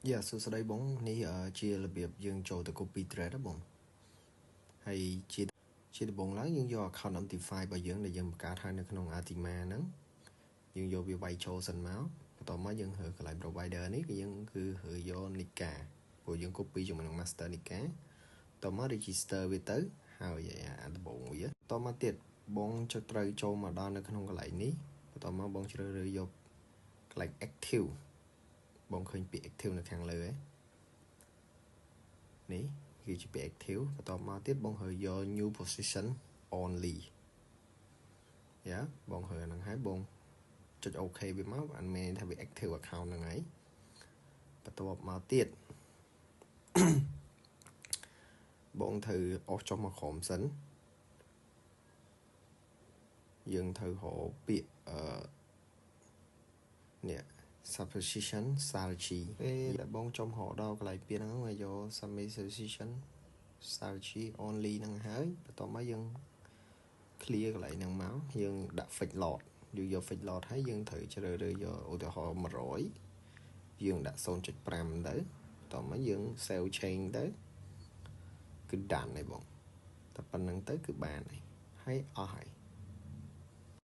Yeah សួស្តីបងនេះជារបៀបយើងចូលទៅ copy thread ណាបងហើយជាដំបូងឡើងយើងយក account Optify របស់យើងដែលយើងបង្កើតហើយនៅក្នុង Altima ហ្នឹងយើងយកវាវាយចូលសិនមកបន្ទាប់មកយើងរើកន្លែង provider នេះគឺយើងគឺរើយក Nika ព្រោះយើង copy ជាមួយនឹង master Nika បន្ទាប់មក register វាទៅហើយអាដំបូងវាបន្ទាប់មកទៀតបងត្រូវចូលមកដល់នៅក្នុងកន្លែងនេះបន្ទាប់មកបងជ្រើសរើសយកកន្លែង active បងឃើញពាក្យ active នៅខាងលើឯនេះគឺជាពាក្យ active បន្ទាប់មកទៀតបងរើយក new position only យ៉ាបងរើហ្នឹងហើយបងចុច OK វាមកអានមានថាវា active account ហ្នឹងហើយបន្ទាប់មកទៀតបងត្រូវអស់ចុះមកក្រោមសិនយើងត្រូវរកពាក្យនេះ subposition strategy ពេលដែលបងចំរកដល់កន្លែងពាក្យហ្នឹងមកយក subposition strategy only ហ្នឹងហើយបន្ទាប់មកយើង clear កន្លែងហ្នឹងមកយើងដាក់ fix lot យើងយក fix lot ហើយយើងត្រូវជ្រើសរើសយកឧទាហរណ៍100យើងដាក់ 0.5 ទៅបន្ទាប់មកយើង save change ទៅគឺ done ហើយបងតែប៉ុណ្្នឹងទៅគឺបានហើយអស់ហើយ